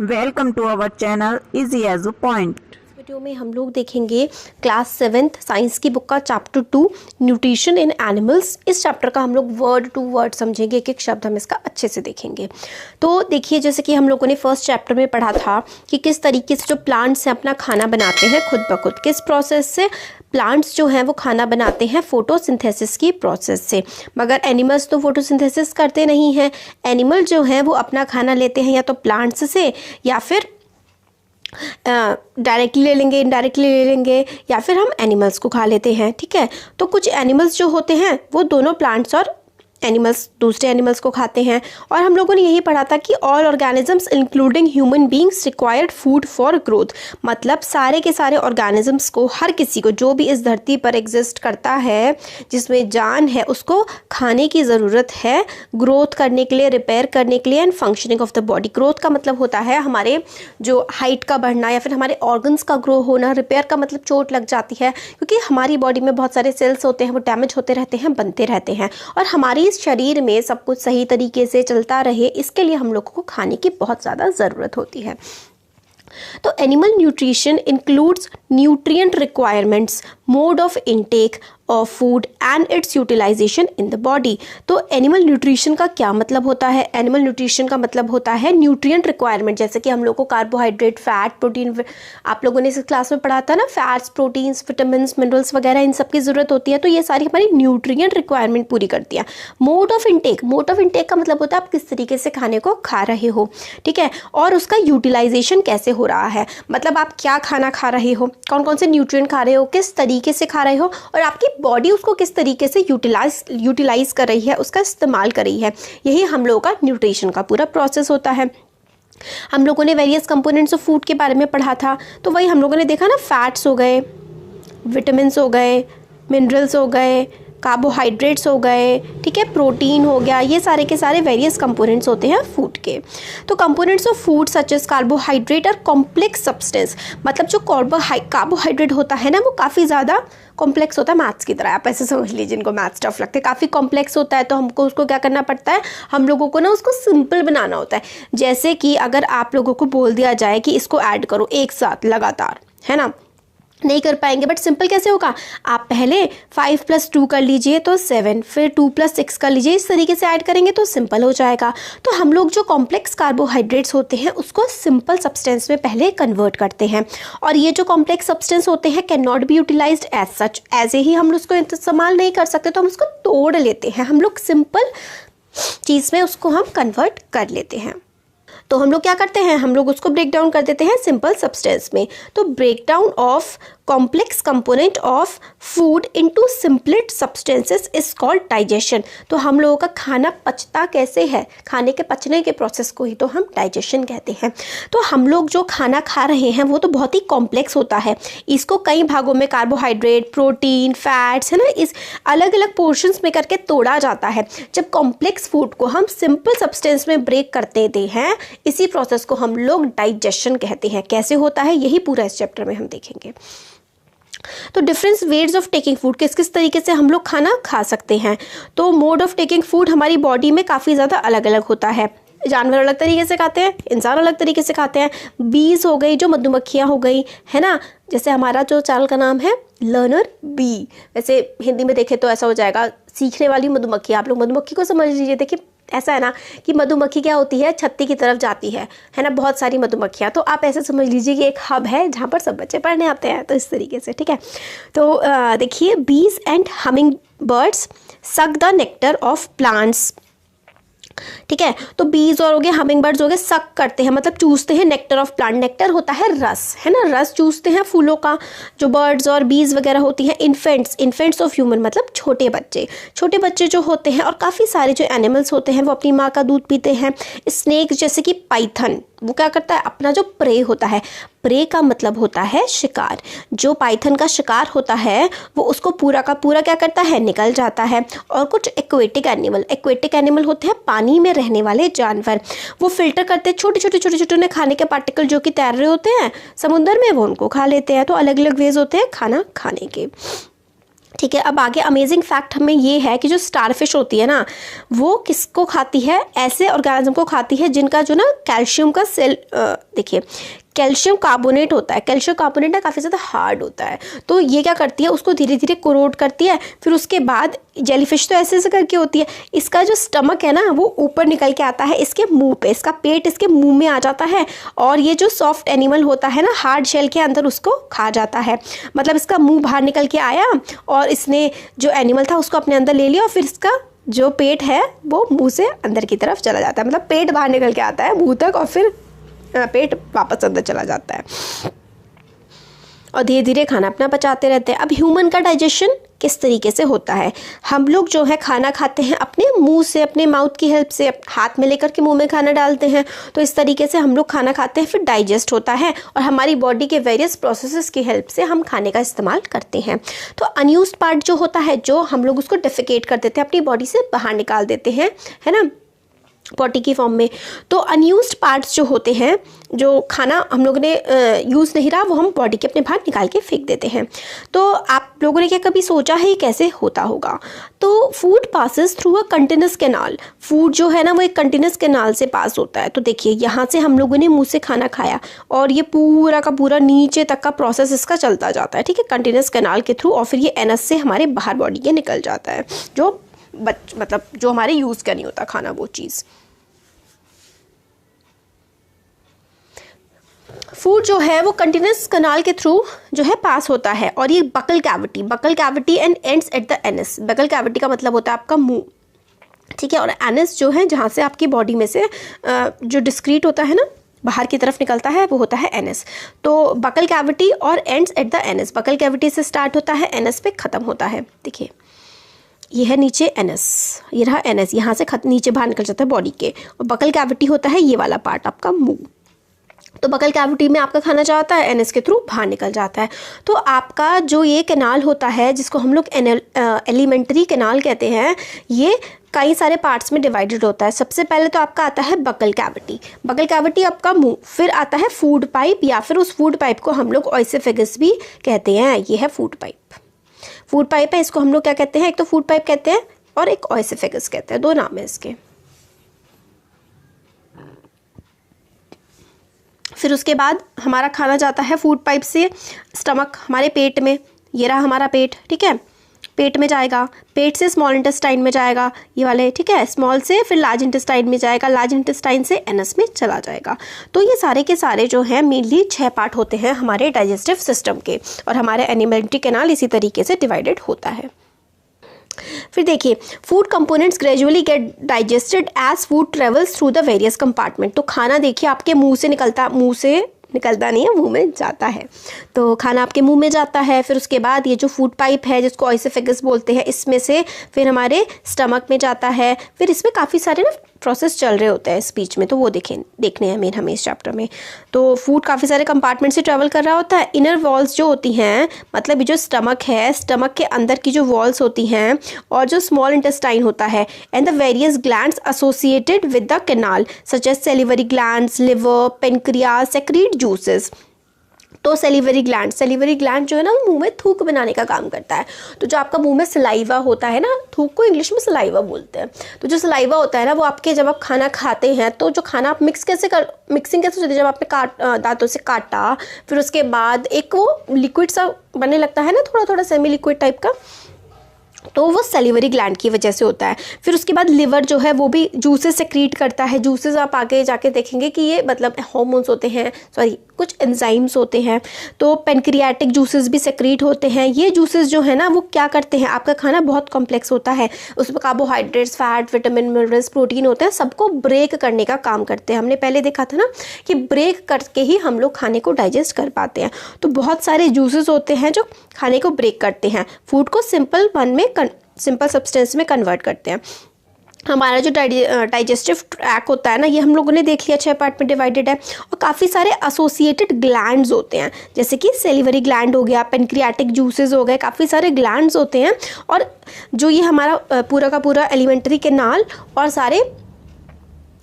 Welcome to our channel easy as a point. Video में हम लोग देखेंगे क्लास 7th साइंस की बुक का चैप्टर 2 न्यूट्रिशन इन एनिमल्स। इस चैप्टर का हम लोग वर्ड टू वर्ड समझेंगे, एक एक शब्द हम इसका अच्छे से देखेंगे। तो देखिए, जैसे कि हम लोगों ने फर्स्ट चैप्टर में पढ़ा था कि किस तरीके से जो प्लांट्स हैं अपना खाना बनाते हैं खुद ब खुद, किस प्रोसेस से प्लांट्स जो हैं वो खाना बनाते हैं, फोटोसिंथेसिस की प्रोसेस से। मगर एनिमल्स तो फोटोसिंथेसिस करते नहीं हैं। एनिमल जो हैं वो अपना खाना लेते हैं या तो प्लांट्स से, या फिर डायरेक्टली ले लेंगे, इनडायरेक्टली ले लेंगे, या फिर हम एनिमल्स को खा लेते हैं। ठीक है, तो कुछ एनिमल्स जो होते हैं वो दोनों प्लांट्स और एनिमल्स दूसरे एनिमल्स को खाते हैं। और हम लोगों ने यही पढ़ा था कि all organisms including human beings required food for growth. मतलब सारे के सारे ऑर्गेनिजम्स को, हर किसी को जो भी इस धरती पर एग्जिस्ट करता है, जिसमें जान है, उसको खाने की ज़रूरत है ग्रोथ करने के लिए, रिपेयर करने के लिए and functioning of the body. Growth का मतलब होता है हमारे जो हाइट का बढ़ना या फिर हमारे ऑर्गन्स का ग्रो होना। रिपेयर का मतलब चोट लग जाती है, क्योंकि हमारी बॉडी में बहुत सारे सेल्स होते हैं, वो डैमेज होते रहते हैं, बनते रहते हैं। और हमारी इस शरीर में सब कुछ सही तरीके से चलता रहे, इसके लिए हम लोगों को खाने की बहुत ज़्यादा ज़रूरत होती है। तो animal nutrition includes nutrient requirements, mode of intake of food and its utilisation in the body. तो एनिमल न्यूट्रिशन का क्या मतलब होता है? एनिमल न्यूट्रिशन का मतलब होता है न्यूट्रिएंट रिक्वायरमेंट। जैसे कि हम लोग को कार्बोहाइड्रेट, फैट, प्रोटीन, आप लोगों ने इस क्लास में पढ़ा था ना, फैट्स, प्रोटीन्स, विटामिन्स, मिनरल्स वगैरह, इन सब की ज़रूरत होती है। तो ये सारी हमारी न्यूट्रिएंट रिक्वायरमेंट पूरी करती है। Mode of intake, mode of intake का मतलब होता है आप किस तरीके से खाने को खा रहे हो। ठीक है, और उसका यूटिलाइजेशन कैसे हो रहा है, मतलब आप क्या खाना खा रहे हो, कौन कौन से न्यूट्रिएंट खा रहे हो, किस तरीके से खा रहे हो, और आपकी बॉडी उसको किस तरीके से यूटिलाइज कर रही है, उसका इस्तेमाल कर रही है। यही हम लोगों का न्यूट्रिशन का पूरा प्रोसेस होता है। हम लोगों ने वेरियस कंपोनेंट्स ऑफ फूड के बारे में पढ़ा था, तो वही हम लोगों ने देखा ना, फैट्स हो गए, विटामिन्स हो गए, मिनरल्स हो गए, कार्बोहाइड्रेट्स हो गए, ठीक है, प्रोटीन हो गया, ये सारे के सारे वेरियस कंपोनेंट्स होते हैं फूड के। तो components of food such as carbohydrate और कॉम्प्लेक्स सब्सटेंस, मतलब जो कार्बोहाइड्रेट होता है ना, वो काफ़ी ज़्यादा कॉम्प्लेक्स होता है, मैथ्स की तरह। आप ऐसे समझ लीजिए, जिनको मैथ्स टफ लगते हैं, काफ़ी कॉम्प्लेक्स होता है, तो हमको उसको क्या करना पड़ता है, हम लोगों को ना उसको सिंपल बनाना होता है। जैसे कि अगर आप लोगों को बोल दिया जाए कि इसको ऐड करो एक साथ लगातार, है ना, नहीं कर पाएंगे। बट सिंपल कैसे होगा, आप पहले 5 + 2 कर लीजिए तो 7, फिर 2 + 6 कर लीजिए, इस तरीके से ऐड करेंगे तो सिंपल हो जाएगा। तो हम लोग जो कॉम्प्लेक्स कार्बोहाइड्रेट्स होते हैं उसको सिंपल सब्सटेंस में पहले कन्वर्ट करते हैं। और ये जो कॉम्प्लेक्स सब्सटेंस होते हैं can not be utilised as such, ऐसे ही हम उसको इस्तेमाल नहीं कर सकते, तो हम उसको तोड़ लेते हैं, हम लोग सिंपल चीज़ में उसको हम कन्वर्ट कर लेते हैं। तो हम लोग क्या करते हैं, हम लोग उसको ब्रेक डाउन कर देते हैं सिंपल सब्सटेंस में। तो break down of complex component of food into simpler substances is called digestion. तो हम लोगों का खाना पचता कैसे है, खाने के पचने के प्रोसेस को ही तो हम डाइजेशन कहते हैं। तो हम लोग जो खाना खा रहे हैं वो तो बहुत ही कॉम्प्लेक्स होता है, इसको कई भागों में कार्बोहाइड्रेट, प्रोटीन, फैट्स, है ना, इस अलग अलग पोर्शंस में करके तोड़ा जाता है। जब कॉम्प्लेक्स फूड को हम सिंपल सब्सटेंस में ब्रेक कर देते हैं, इसी प्रोसेस को हम लोग डाइजेशन कहते हैं। कैसे होता है यही पूरा इस चैप्टर में हम देखेंगे। तो different ways of taking food, किस किस तरीके से हम लोग खाना खा सकते हैं। तो मोड ऑफ टेकिंग फूड हमारी बॉडी में काफ़ी ज़्यादा अलग अलग होता है। जानवर अलग तरीके से खाते हैं, इंसान अलग तरीके से खाते हैं। बीज हो गई, जो मधुमक्खियाँ हो गई, है ना, जैसे हमारा जो चैनल का नाम है लर्नर बी, वैसे हिंदी में देखें तो ऐसा हो जाएगा सीखने वाली मधुमक्खी। आप लोग मधुमक्खी को समझ लीजिए। देखिए ऐसा है ना कि मधुमक्खी क्या होती है, छत्ती की तरफ जाती है ना, बहुत सारी मधुमक्खियाँ। तो आप ऐसे समझ लीजिए कि एक हब है जहाँ पर सब बच्चे पढ़ने आते हैं, तो इस तरीके से। ठीक है, तो देखिए, बीज and humming birds suck the nectar of plants. ठीक है, तो बीज और हो गए, हमिंग बर्ड्स हो गए, सक करते हैं मतलब चूसते हैं नेक्टर ऑफ प्लांट। नेक्टर होता है रस, है ना, रस चूसते हैं फूलों का जो बर्ड्स और बीज वगैरह होती हैं। इन्फेंट्स ऑफ ह्यूमन मतलब छोटे बच्चे जो होते हैं, और काफ़ी सारे जो एनिमल्स होते हैं वो अपनी माँ का दूध पीते हैं। स्नेक जैसे कि पाइथन, वो क्या करता है, अपना जो प्रे होता है, प्रे का मतलब होता है शिकार, जो पाइथन का शिकार होता है वो उसको पूरा का पूरा क्या करता है, निकल जाता है। और कुछ एक्वेटिक एनिमल होते हैं पानी में रहने वाले जानवर, वो फिल्टर करते हैं छोटे छोटे खाने के पार्टिकल जो कि तैर रहे होते हैं समुद्र में, वो उनको खा लेते हैं। तो अलग अलग वेज होते हैं खाना खाने के। ठीक है। अब आगे अमेजिंग फैक्ट हमें ये है कि जो स्टारफिश होती है ना, वो किसको खाती है? ऐसे ऑर्गेनिज्म को खाती है जिनका जो ना कैल्शियम का सेल, देखिए कैल्शियम कार्बोनेट होता है। कैल्शियम कार्बोनेट ना काफ़ी ज़्यादा हार्ड होता है, तो ये क्या करती है, उसको धीरे धीरे कोरोड करती है। फिर उसके बाद जेलीफिश तो ऐसे ऐसे करके होती है, इसका जो स्टमक है ना वो ऊपर निकल के आता है इसके मुंह पे, इसका पेट इसके मुंह में आ जाता है, और ये जो सॉफ्ट एनिमल होता है ना हार्ड शेल के अंदर, उसको खा जाता है। मतलब इसका मुंह बाहर निकल के आया और इसने जो एनिमल था उसको अपने अंदर ले लिया, और फिर इसका जो पेट है वो मुंह से अंदर की तरफ चला जाता है। मतलब पेट बाहर निकल के आता है मुंह तक, और फिर पेट वापस अंदर चला जाता है, और धीरे धीरे खाना अपना पचाते रहते हैं। अब ह्यूमन का डाइजेशन किस तरीके से होता है? हम लोग जो है खाना खाते हैं अपने मुंह से, अपने माउथ की हेल्प से, हाथ में लेकर के मुंह में खाना डालते हैं। तो इस तरीके से हम लोग खाना खाते हैं, फिर डाइजेस्ट होता है, और हमारी बॉडी के वेरियस प्रोसेसेस की हेल्प से हम खाने का इस्तेमाल करते हैं। तो अनयूज्ड पार्ट जो होता है, जो हम लोग उसको डिफिकेट कर देते हैं, अपनी बॉडी से बाहर निकाल देते हैं, है ना, पॉटी की फॉर्म में। तो अनयूज्ड पार्ट्स जो होते हैं, जो खाना हम लोगों ने यूज़ नहीं रहा, वो हम बॉडी के अपने बाहर निकाल के फेंक देते हैं। तो आप लोगों ने क्या कभी सोचा है कैसे होता होगा? तो food passes through a continuous canal. Food जो है ना वो एक कंटिन्यूस कैनाल से पास होता है। तो देखिए यहाँ से हम लोगों ने मुंह से खाना खाया, और ये पूरा का पूरा नीचे तक का प्रोसेस इसका चलता जाता है, ठीक है, कंटिन्यूस कैनाल के थ्रू, और फिर ये एनस से हमारे बाहर बॉडी के निकल जाता है, जो मतलब जो हमारे यूज़ का नहीं होता खाना, वो चीज़। फूड जो है वो कंटिन्यूस कैनाल के थ्रू जो है पास होता है, और ये buccal cavity and ends at the anus. Buccal cavity का मतलब होता है आपका मुंह, ठीक है, और एनस जो है जहाँ से आपकी बॉडी में से जो डिस्क्रीट होता है ना, बाहर की तरफ निकलता है, वो होता है एनस। तो बकल कैविटी और ends at the anus. Buckle cavity से स्टार्ट होता है, एनस पे ख़त्म होता है। देखिए ये है नीचे एनस, ये रहा एनस, यहाँ से नीचे बाहर निकल जाता है बॉडी के, और बकल कैविटी होता है ये वाला पार्ट आपका मुंह। तो बकल कैविटी में आपका खाना जाता है, एनएस के थ्रू बाहर निकल जाता है। तो आपका जो ये कैनाल होता है, जिसको हम लोग एलिमेंट्री कैनाल कहते हैं, ये कई सारे पार्ट्स में डिवाइडेड होता है। सबसे पहले तो आपका आता है बकल कैविटी आपका मुंह, फिर आता है फूड पाइप, या फिर उस फूड पाइप को हम लोग ओएसोफेगस भी कहते हैं। ये है फूड पाइप है, इसको हम लोग क्या कहते हैं, एक तो फूड पाइप कहते हैं और एक ओएसोफेगस कहते हैं, दो नाम है इसके। फिर उसके बाद हमारा खाना जाता है फूड पाइप से स्टमक, हमारे पेट में। ये रहा हमारा पेट, ठीक है, पेट में जाएगा, पेट से स्मॉल इंटेस्टाइन में जाएगा, ये वाले, ठीक है, स्मॉल से फिर लार्ज इंटेस्टाइन में जाएगा, लार्ज इंटेस्टाइन से एनस में चला जाएगा। तो ये सारे के सारे जो हैं मेनली 6 पार्ट होते हैं हमारे डाइजेस्टिव सिस्टम के, और हमारे एलिमेंट्री कैनाल इसी तरीके से डिवाइडेड होता है। फिर देखिए food components gradually get digested as food travels through the various compartment. तो खाना देखिए आपके मुंह से निकलता नहीं है, मुंह में जाता है। तो खाना आपके मुंह में जाता है, फिर उसके बाद ये जो फूड पाइप है जिसको ओएसोफेगस बोलते हैं, इसमें से फिर हमारे स्टमक में जाता है। फिर इसमें काफ़ी सारे ना प्रोसेस चल रहे होते हैं स्पीच में, तो वो देखने हैं हमें इस चैप्टर में। तो फूड काफ़ी सारे कंपार्टमेंट से ट्रैवल कर रहा होता है। इनर वॉल्स जो होती हैं, मतलब ये जो स्टमक है, स्टमक के अंदर की जो वॉल्स होती हैं, और जो स्मॉल इंटेस्टाइन होता है, and the various glands associated with the canal such as salivary glands, liver, pancreas secrete juices. तो सेलिवरी ग्लैंड जो है ना, वो मुंह में थूक बनाने का काम करता है। तो जो आपका मुंह में सलाइवा होता है ना, थूक को इंग्लिश में सलाइवा बोलते हैं। तो जो सलाइवा होता है ना, वो आपके जब आप खाना खाते हैं, तो जो खाना आप मिक्सिंग कैसे होती है, जब आपने दांतों से काटा, फिर उसके बाद एक वो लिक्विड सा बनने लगता है ना, थोड़ा थोड़ा सेमी लिक्विड टाइप का, तो वो सैलिवरी ग्लैंड की वजह से होता है। फिर उसके बाद लिवर जो है वो भी जूसेस सेक्रीट करता है। जूसेस आप आगे जाके देखेंगे कि ये मतलब हार्मोन्स होते हैं, कुछ एंजाइम्स होते हैं। तो पेनक्रियाटिक जूसेस भी सेक्रीट होते हैं। ये जूसेस जो है ना, वो क्या करते हैं, आपका खाना बहुत कॉम्प्लेक्स होता है, उसमें carbohydrates, fat, vitamin, minerals, protein होते हैं, सबको ब्रेक करने का काम करते हैं। हमने पहले देखा था ना कि ब्रेक करके ही हम लोग खाने को डाइजेस्ट कर पाते हैं। तो बहुत सारे जूसेस होते हैं जो खाने को ब्रेक करते हैं, फूड को सिंपल सब्सटेंस में कन्वर्ट करते हैं। हमारा जो डाइजेस्टिव ट्रैक होता है ना, ये हम लोगों ने देख लिया 6 पार्ट में डिवाइडेड है, और काफ़ी सारे एसोसिएटेड ग्लैंड्स होते हैं, जैसे कि सेलिवरी ग्लैंड हो गया, पेनक्रियाटिक जूसेस हो गए, काफ़ी सारे ग्लैंड्स होते हैं। और जो ये हमारा पूरा का पूरा एलिमेंट्री कैनाल और सारे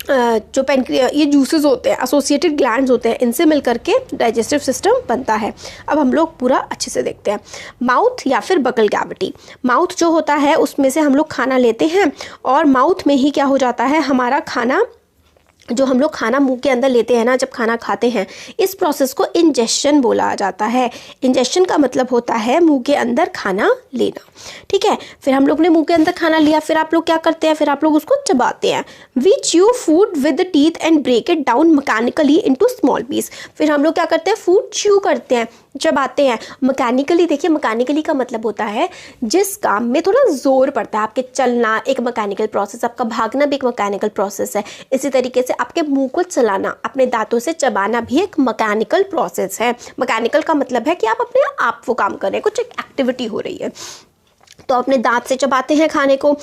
जो पेनक्रिया ये जूसेस होते हैं, एसोसिएटेड ग्लैंड्स होते हैं, इनसे मिल करके डाइजेस्टिव सिस्टम बनता है। अब हम लोग पूरा अच्छे से देखते हैं। माउथ या फिर बकल कैविटी। माउथ जो होता है उसमें से हम लोग खाना लेते हैं और माउथ में ही क्या हो जाता है, हमारा खाना जो हम लोग खाना मुंह के अंदर लेते हैं ना, जब खाना खाते हैं, इस प्रोसेस को इंजेशन बोला जाता है। इंजेशन का मतलब होता है मुंह के अंदर खाना लेना, ठीक है। फिर हम लोग ने मुंह के अंदर खाना लिया, फिर आप लोग क्या करते हैं, फिर आप लोग उसको चबाते हैं। We chew food with the teeth and break it down mechanically into small piece. फिर हम लोग क्या करते हैं, फूड च्यू करते हैं, चबाते हैं मैकेनिकली। देखिए मैकेनिकली का मतलब होता है जिस काम में थोड़ा जोर पड़ता है। आपके चलना एक मैकेनिकल प्रोसेस, आपका भागना भी एक मैकेनिकल प्रोसेस है। इसी तरीके से आपके मुंह को चलाना, अपने दांतों से चबाना भी एक मैकेनिकल प्रोसेस है। मैकेनिकल का मतलब है कि आप अपने आप वो काम कर रहे हैं, कुछ एक एक्टिविटी हो रही है। तो अपने दांत से चबाते हैं खाने को।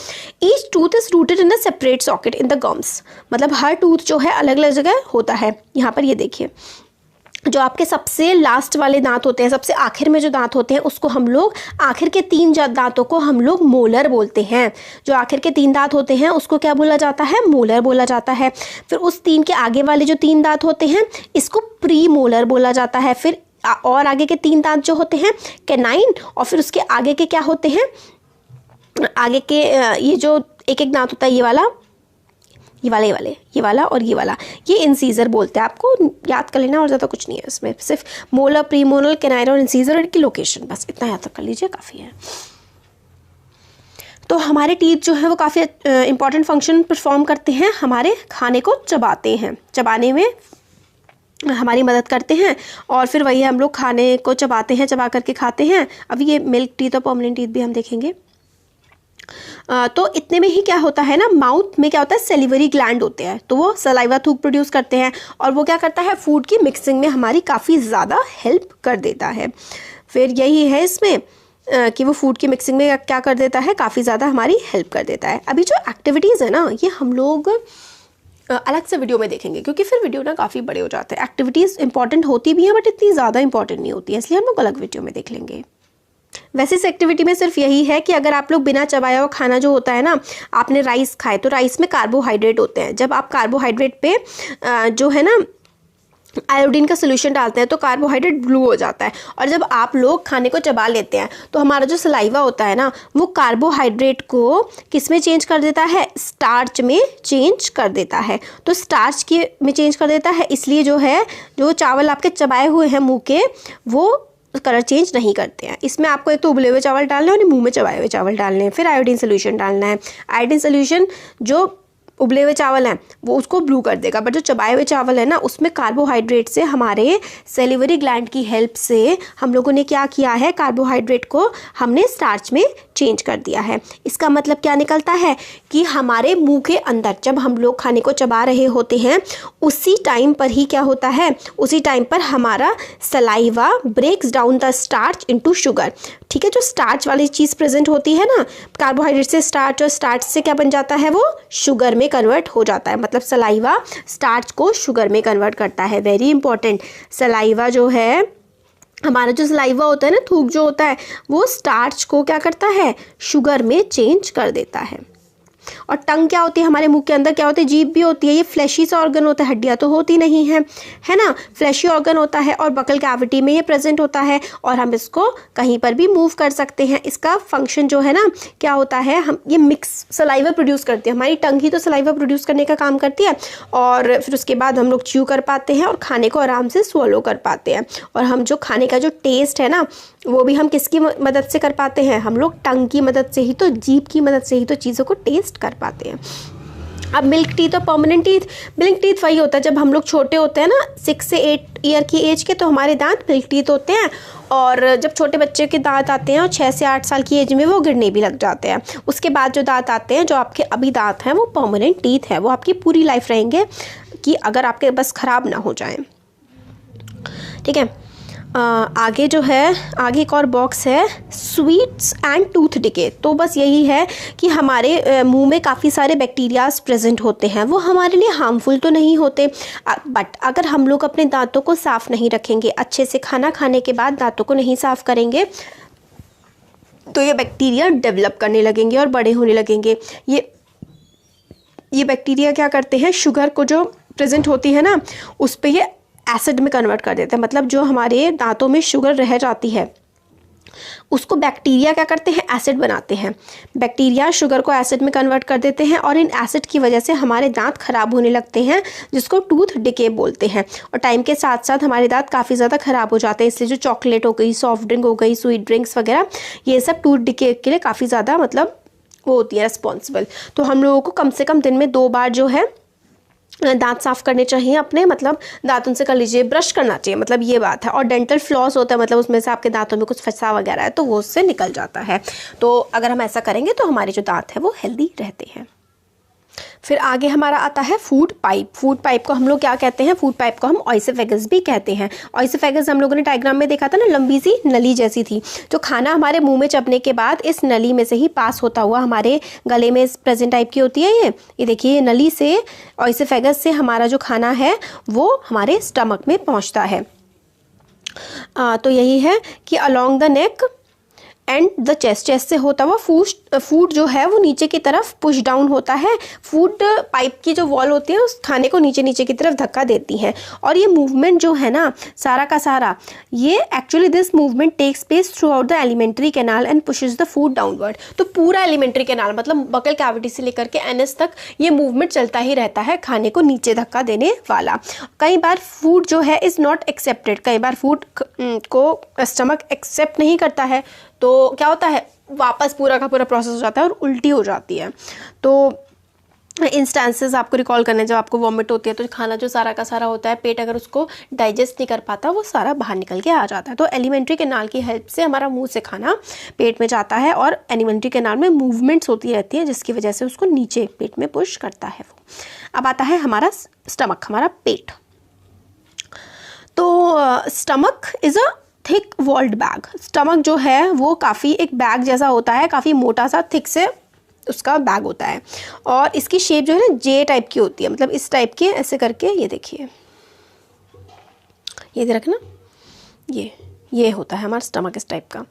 Each tooth is rooted in a separate socket in the gums. मतलब हर टूथ जो है अलग अलग जगह होता है। यहाँ पर ये देखिए, जो आपके सबसे लास्ट वाले दांत होते हैं, सबसे आखिर में जो दांत होते हैं, उसको हम लोग, आखिर के 3 दांतों को हम लोग मोलर बोलते हैं। जो आखिर के 3 दांत होते हैं उसको क्या बोला जाता है, मोलर बोला जाता है। फिर उस 3 के आगे वाले जो 3 दांत होते हैं इसको प्री मोलर बोला जाता है। फिर और आगे के 3 दांत जो होते हैं कैनाइन, और फिर उसके आगे के क्या होते हैं, आगे के ये जो एक एक दांत होता है, ये वाला और ये वाला, ये इंसीजर बोलते हैं। आपको याद कर लेना और ज़्यादा कुछ नहीं है इसमें, सिर्फ मोलर, प्रीमोलर, कैनाइन और इंसीजर और इनकी लोकेशन, बस इतना याद कर लीजिए, काफ़ी है। तो हमारे टीथ जो है वो काफ़ी इंपॉर्टेंट फंक्शन परफॉर्म करते हैं, हमारे खाने को चबाते हैं, चबाने में हमारी मदद करते हैं। और फिर वही हम लोग खाने को चबाते हैं, चबा करके खाते हैं। अभी ये मिल्क टीथ और परमानेंट टीथ भी हम देखेंगे। तो इतने में ही क्या होता है ना, माउथ में क्या होता है, सेलिवरी ग्लैंड होते हैं, तो वो सलाइवा थूक प्रोड्यूस करते हैं और वो क्या करता है, फूड की मिक्सिंग में हमारी काफ़ी ज़्यादा हेल्प कर देता है। फिर यही है इसमें कि वो फूड की मिक्सिंग में क्या कर देता है, काफ़ी ज़्यादा हमारी हेल्प कर देता है। अभी जो एक्टिविटीज़ है ना, ये हम लोग अलग से वीडियो में देखेंगे, क्योंकि फिर वीडियो ना काफ़ी बड़े हो जाते हैं। एक्टिविटीज़ इंपॉर्टेंट होती भी हैं बट इतनी ज़्यादा इंपॉर्टेंट नहीं होती है, इसलिए हम लोग अलग वीडियो में देख लेंगे। वैसे इस एक्टिविटी में सिर्फ यही है कि अगर आप लोग बिना चबाया हुआ खाना जो होता है ना, आपने राइस खाए, तो राइस में कार्बोहाइड्रेट होते हैं। जब आप कार्बोहाइड्रेट पे जो है ना आयोडीन का सोल्यूशन डालते हैं तो कार्बोहाइड्रेट ब्लू हो जाता है। और जब आप लोग खाने को चबा लेते हैं तो हमारा जो सलाइवा होता है ना, वो कार्बोहाइड्रेट को किस में चेंज कर देता है, स्टार्च में चेंज कर देता है। तो स्टार्च के में चेंज कर देता है, इसलिए जो है, जो चावल आपके चबाए हुए हैं मुँह के, वो कलर चेंज नहीं करते हैं। इसमें आपको एक तो उबले हुए चावल डालने हैं और मुंह में चबाए हुए चावल डालने हैं, फिर आयोडीन सोल्यूशन डालना है। आयोडीन सोल्यूशन जो उबले हुए चावल हैं वो उसको ब्लू कर देगा, बट जो चबाए हुए चावल है ना, उसमें कार्बोहाइड्रेट से, हमारे सेलिवरी ग्लैंड की हेल्प से हम लोगों ने क्या किया है, कार्बोहाइड्रेट को हमने स्टार्च में चेंज कर दिया है। इसका मतलब क्या निकलता है कि हमारे मुंह के अंदर जब हम लोग खाने को चबा रहे होते हैं, उसी टाइम पर ही क्या होता है, उसी टाइम पर हमारा saliva breaks down the starch into sugar. ठीक है, जो स्टार्च वाली चीज़ प्रेजेंट होती है ना, कार्बोहाइड्रेट से स्टार्च, और स्टार्च से क्या बन जाता है, वो शुगर में कन्वर्ट हो जाता है। मतलब सलाइवा स्टार्च को शुगर में कन्वर्ट करता है। वेरी इंपॉर्टेंट, सलाइवा जो है, हमारा जो सलाइवा होता है ना, थूक जो होता है, वो स्टार्च को क्या करता है, शुगर में चेंज कर देता है। और टंग क्या होती है, हमारे मुंह के अंदर क्या होती है, जीभ भी होती है। ये फ्लैशी सा ऑर्गन होता है, हड्डियाँ तो होती नहीं है, है ना, फ्लैशी ऑर्गन होता है और बकल कैविटी में ये प्रेजेंट होता है और हम इसको कहीं पर भी मूव कर सकते हैं। इसका फंक्शन जो है ना, क्या होता है, हम ये मिक्स सलाइवा प्रोड्यूस करते हैं। हमारी टंग ही तो सलाइवा प्रोड्यूस करने का काम करती है और फिर उसके बाद हम लोग च्यू कर पाते हैं और खाने को आराम से स्वलो कर पाते हैं। और हम जो खाने का जो टेस्ट है ना, वो भी हम किसकी मदद से कर पाते हैं, हम लोग टंग की मदद से ही, तो जीभ की मदद से ही तो चीज़ों को टेस्ट कर पाते हैं। अब मिल्क टीथ और परमानेंट टीथ, मिल्क टीथ वही होता है जब हम लोग छोटे होते हैं ना, 6 से 8 ईयर की एज के, तो हमारे दांत मिल्क टीथ होते हैं। और जब छोटे बच्चे के दांत आते हैं और 6 से 8 साल की एज में वो गिरने भी लग जाते हैं। उसके बाद जो दांत आते हैं, जो आपके अभी दांत हैं, वो परमानेंट टीथ है, वो आपकी पूरी लाइफ रहेंगे, कि अगर आपके बस ख़राब ना हो जाए। ठीक है, आगे जो है, आगे एक और बॉक्स है, स्वीट्स एंड टूथ डिके। तो बस यही है कि हमारे मुंह में काफ़ी सारे बैक्टीरियाज प्रेजेंट होते हैं, वो हमारे लिए हार्मफुल तो नहीं होते, बट अगर हम लोग अपने दांतों को साफ़ नहीं रखेंगे, अच्छे से खाना खाने के बाद दांतों को नहीं साफ़ करेंगे, तो ये बैक्टीरिया डेवलप करने लगेंगे और बड़े होने लगेंगे। ये ये बैक्टीरिया क्या करते हैं, शुगर को जो प्रेजेंट होती है ना उस पे ये एसिड में कन्वर्ट कर देते हैं। मतलब जो हमारे दांतों में शुगर रह जाती है उसको बैक्टीरिया क्या करते हैं, एसिड बनाते हैं। बैक्टीरिया शुगर को एसिड में कन्वर्ट कर देते हैं और इन एसिड की वजह से हमारे दांत खराब होने लगते हैं, जिसको टूथ डिके बोलते हैं। और टाइम के साथ साथ हमारे दांत काफ़ी ज़्यादा ख़राब हो जाते हैं। इसलिए जो चॉकलेट हो गई, सॉफ्ट ड्रिंक हो गई, स्वीट ड्रिंक्स वगैरह, ये सब टूथ डिके के लिए काफ़ी ज़्यादा मतलब वो होती है रिस्पॉन्सिबल। तो हम लोगों को कम से कम दिन में 2 बार जो है दांत साफ करने चाहिए अपने, मतलब दांतों से कर लीजिए, ब्रश करना चाहिए, मतलब ये बात है। और डेंटल फ्लॉस होता है, मतलब उसमें से आपके दांतों में कुछ फंसा वगैरह है तो वो उससे निकल जाता है। तो अगर हम ऐसा करेंगे तो हमारे जो दांत है वो हेल्दी रहते हैं। फिर आगे हमारा आता है फूड पाइप। फूड पाइप को हम लोग क्या कहते हैं, फूड पाइप को हम ऑइसोफेगस भी कहते हैं। ऑइसोफेगस हम लोगों ने डायग्राम में देखा था ना, लंबी सी नली जैसी थी। जो खाना हमारे मुंह में चबने के बाद इस नली में से ही पास होता हुआ हमारे गले में प्रेजेंट टाइप की होती है। ये देखिए, नली से, ऑइसोफेगस से हमारा जो खाना है वो हमारे स्टमक में पहुँचता है। तो यही है कि along the neck and the chest, chest से होता हुआ फूड जो है वो नीचे की तरफ पुश डाउन होता है। फूड पाइप की जो वॉल होती है उस खाने को नीचे नीचे की तरफ धक्का देती है। और ये मूवमेंट जो है ना सारा का सारा, ये actually this movement takes place throughout the alimentary canal and pushes the food downward. तो पूरा एलिमेंट्री कैनाल मतलब बकल कैविटी से लेकर के एनएस तक ये मूवमेंट चलता ही रहता है, खाने को नीचे धक्का देने वाला। कई बार फूड जो है इज़ नॉट एक्सेप्टेड, कई बार फूड को स्टमक एक्सेप्ट नहीं करता है तो क्या होता है, वापस पूरा का पूरा प्रोसेस हो जाता है और उल्टी हो जाती है। तो इंस्टेंसेस आपको रिकॉल करने, जब आपको वॉमिट होती है तो खाना जो सारा का सारा होता है, पेट अगर उसको डाइजेस्ट नहीं कर पाता वो सारा बाहर निकल के आ जाता है। तो एलिमेंट्री कैनाल की हेल्प से हमारा मुंह से खाना पेट में जाता है और एलिमेंट्री कैनाल में मूवमेंट्स होती रहती है जिसकी वजह से उसको नीचे पेट में पुश करता है वो। अब आता है हमारा स्टमक, हमारा पेट। तो stomach is a thick walled bag. Stomach जो है वो काफ़ी एक बैग जैसा होता है, काफ़ी मोटा सा थिक से उसका बैग होता है। और इसकी शेप जो है ना जे टाइप की होती है, मतलब इस टाइप की, ऐसे करके ये देखिए, ये दे रखना, ये होता है हमारा स्टमक इस टाइप का।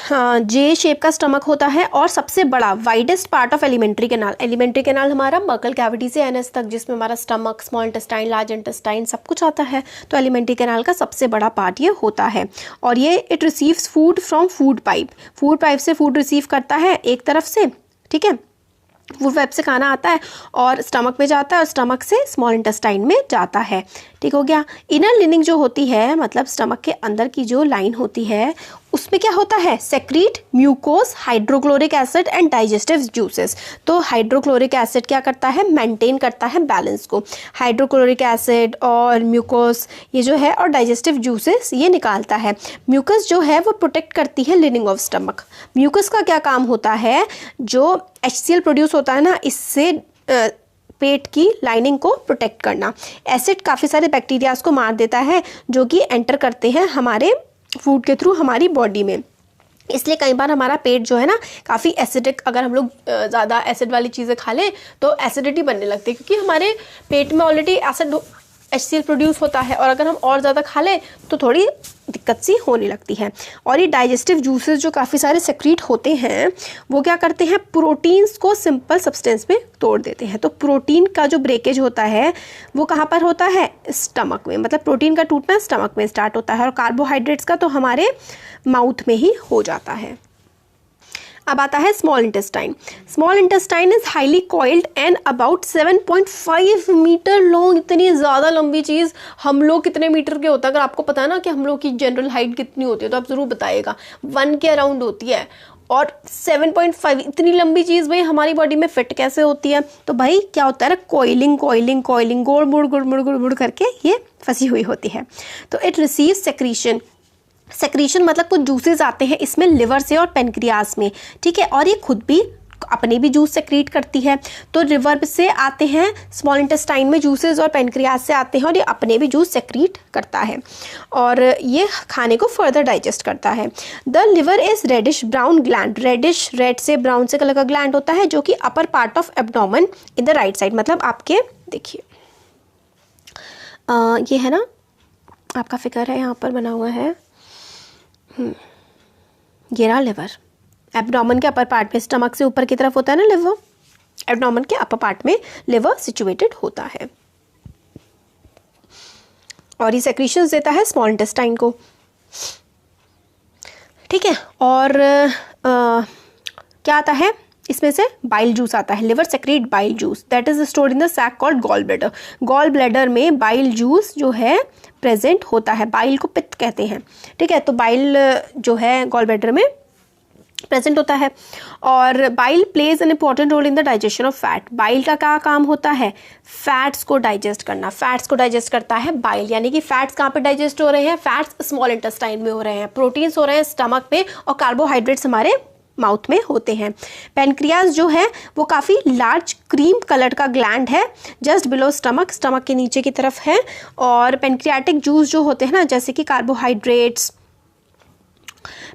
हाँ, जे शेप का स्टमक होता है। और सबसे बड़ा widest part of alimentary canal, alimentary canal हमारा बकल कैविटी से एनएस तक, जिसमें हमारा stomach, small intestine, large intestine सब कुछ आता है। तो एलिमेंट्री कैनाल का सबसे बड़ा पार्ट ये होता है। और ये it receives food from food pipe, food pipe से फूड रिसीव करता है एक तरफ से, ठीक है, फूड पाइप से खाना आता है और स्टमक में जाता है और स्टमक से स्मॉल इंटेस्टाइन में जाता है। ठीक हो गया। इनर लिनिंग जो होती है, मतलब स्टमक के अंदर की जो लाइन होती है, उसमें क्या होता है, secrete mucus, hydrochloric acid and digestive juices. तो हाइड्रोक्लोरिक एसिड क्या करता है, मेंटेन करता है बैलेंस को। हाइड्रोक्लोरिक एसिड और म्यूकोस ये जो है और डाइजेस्टिव जूसेस ये निकालता है। म्यूकस जो है वो प्रोटेक्ट करती है लिनिंग ऑफ स्टमक। म्यूकस का क्या काम होता है, जो HCl प्रोड्यूस होता है ना, इससे पेट की लाइनिंग को प्रोटेक्ट करना। एसिड काफ़ी सारे बैक्टीरियाज को मार देता है जो कि एंटर करते हैं हमारे फूड के थ्रू हमारी बॉडी में। इसलिए कई बार हमारा पेट जो है ना काफ़ी एसिडिक, अगर हम लोग ज़्यादा एसिड वाली चीज़ें खा लें तो एसिडिटी बनने लगती है, क्योंकि हमारे पेट में ऑलरेडी एसिड HCl प्रोड्यूस होता है और अगर हम और ज़्यादा खा लें तो थोड़ी दिक्कत सी होने लगती है। और ये डाइजेस्टिव जूसेस जो काफ़ी सारे सेक्रीट होते हैं वो क्या करते हैं, प्रोटीन्स को सिंपल सब्सटेंस में तोड़ देते हैं। तो प्रोटीन का जो ब्रेकेज होता है वो कहाँ पर होता है, स्टमक में, मतलब प्रोटीन का टूटना स्टमक में स्टार्ट होता है और कार्बोहाइड्रेट्स का तो हमारे माउथ में ही हो जाता है। अब आता है small intestine. Small intestine is highly coiled and about 7.5 metre long. इतनी ज़्यादा लंबी चीज़, हम लोग कितने मीटर के होता है, अगर आपको पता है ना कि हम लोग की जनरल हाइट कितनी होती है तो आप ज़रूर बताइएगा। 1 के अराउंड होती है और 7.5 इतनी लंबी चीज़ भाई हमारी बॉडी में फिट कैसे होती है। तो भाई क्या होता है, कोइलिंग कोइलिंग कोइलिंग, गोड़ मुड़ करके ये फंसी हुई होती है। तो इट रिसीव सेक्रीशन। सेक्रीशन मतलब कुछ जूसेस आते हैं इसमें लिवर से और पेनक्रियास में, ठीक है, और ये खुद भी अपने भी जूस सेक्रीट करती है। तो लिवर से आते हैं, स्मॉल इंटेस्टाइन में जूसेस और पेनक्रियास से आते हैं और ये अपने भी जूस सेक्रीट करता है और ये खाने को फर्दर डाइजेस्ट करता है। The liver is reddish brown gland. Reddish, red से ब्राउन से कलर का ग्लैंड होता है जो कि upper part of abdomen in the right side, मतलब आपके देखिए ये है ना, आपका फिगर है यहाँ पर बना हुआ है, ये रहा लिवर। एब्डोमेन के अपर पार्ट में, स्टमक से ऊपर की तरफ होता है ना लिवर, एब्डोमेन के अपर पार्ट में लिवर सिचुएटेड होता है और ये सेक्रीशंस देता है स्मॉल इंटेस्टाइन को, ठीक है। और क्या आता है इसमें से? बाइल जूस आता है, liver secrete bile juice that is stored in the sac called gall bladder. Gall bladder में बाइल जूस जो है प्रेजेंट होता है, बाइल को पित्त कहते हैं, ठीक है। तो बाइल जो है गॉल ब्लैडर में प्रेजेंट होता है और bile plays an important role in the digestion of fat. Bile का क्या काम होता है? फैट्स को डाइजेस्ट करना। फैट्स को डाइजेस्ट करता है बाइल, यानी कि फैट्स कहाँ पे डाइजेस्ट हो रहे हैं? फैट्स स्मॉल इंटेस्टाइन में हो रहे हैं, प्रोटीन्स हो रहे हैं स्टमक में और कार्बोहाइड्रेट्स हमारे माउथ में होते हैं। पेनक्रियाज जो है वो काफ़ी लार्ज क्रीम कलर का ग्लैंड है, जस्ट बिलो स्टमक, स्टमक के नीचे की तरफ है। और पेनक्रियाटिक जूस जो होते हैं ना, जैसे कि कार्बोहाइड्रेट्स,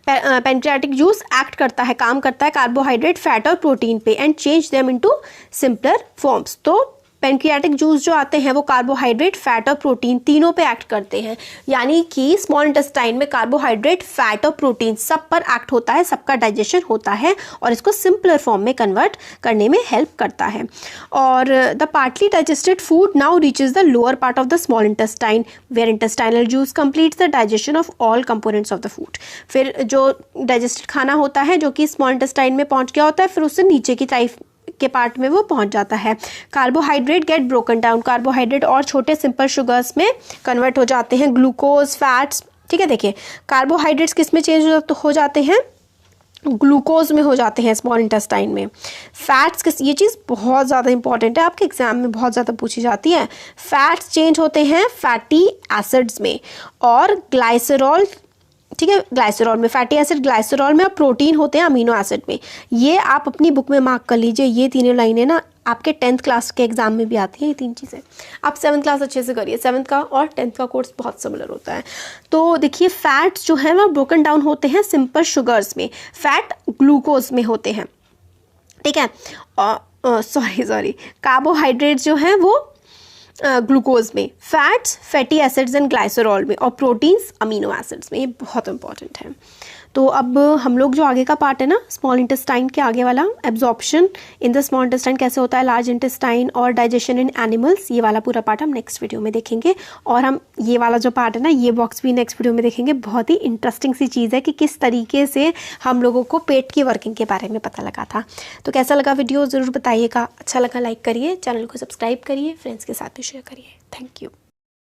पेनक्रियाटिक जूस एक्ट करता है, काम करता है कार्बोहाइड्रेट, फैट और प्रोटीन पे and change them into simpler forms. तो पेनक्रियाटिक जूस जो आते हैं वो कार्बोहाइड्रेट, फैट और प्रोटीन तीनों पे एक्ट करते हैं, यानी कि स्मॉल इंटेस्टाइन में कार्बोहाइड्रेट, फैट और प्रोटीन सब पर एक्ट होता है, सबका डाइजेशन होता है और इसको सिंपलर फॉर्म में कन्वर्ट करने में हेल्प करता है। और the partly digested food now reaches the lower part of the small intestine where intestinal juice completes the digestion of all components of the food. फिर जो डाइजेस्टेड खाना होता है जो कि स्मॉल इंटेस्टाइन में पहुंच गया होता है, फिर उससे नीचे की टाइप के पार्ट में वो पहुंच जाता है। Carbohydrate get broken down, carbohydrate और छोटे सिंपल शुगर्स में कन्वर्ट हो जाते हैं, ग्लूकोज, फैट्स, ठीक है। देखिए कार्बोहाइड्रेट्स किस में चेंज हो जाते हैं? ग्लूकोज में हो जाते हैं स्मॉल इंटेस्टाइन में। फैट्स किस, ये चीज़ बहुत ज़्यादा इंपॉर्टेंट है, आपके एग्जाम में बहुत ज़्यादा पूछी जाती है। फैट्स चेंज होते हैं फैटी एसिड्स में और ग्लाइसरॉल, ठीक है, ग्लाइसरॉल में, फैटी एसिड ग्लाइसरॉल में और प्रोटीन होते हैं अमीनो एसिड में। ये आप अपनी बुक में मार्क कर लीजिए, ये तीनों लाइनें ना आपके 10th क्लास के एग्जाम में भी आती है, ये तीन चीज़ें। आप 7th क्लास अच्छे से करिए, 7th का और 10th का कोर्स बहुत सिमिलर होता है। तो देखिए फैट्स जो है वो ब्रोकन डाउन होते हैं सिंपल शुगर्स में, फैट ग्लूकोज में होते हैं, ठीक है। सॉरी कार्बोहाइड्रेट्स जो हैं वो ग्लूकोज में, fats fatty acids and glycerol में और प्रोटीन्स अमीनो एसिड्स में। ये बहुत इंपॉर्टेंट है। तो अब हम लोग जो आगे का पार्ट है ना स्मॉल इंटेस्टाइन के आगे वाला, absorption in the small intestine कैसे होता है, लार्ज इंटेस्टाइन और डाइजेशन इन एनिमल्स, ये वाला पूरा पार्ट हम नेक्स्ट वीडियो में देखेंगे। और हम ये वाला जो पार्ट है ना ये बॉक्स भी नेक्स्ट वीडियो में देखेंगे। बहुत ही इंटरेस्टिंग सी चीज़ है कि किस तरीके से हम लोगों को पेट की वर्किंग के बारे में पता लगा था। तो कैसा लगा वीडियो ज़रूर बताइएगा, अच्छा लगा लाइक करिए, चैनल को सब्सक्राइब करिए, फ्रेंड्स के साथ भी शेयर करिए। Thank you.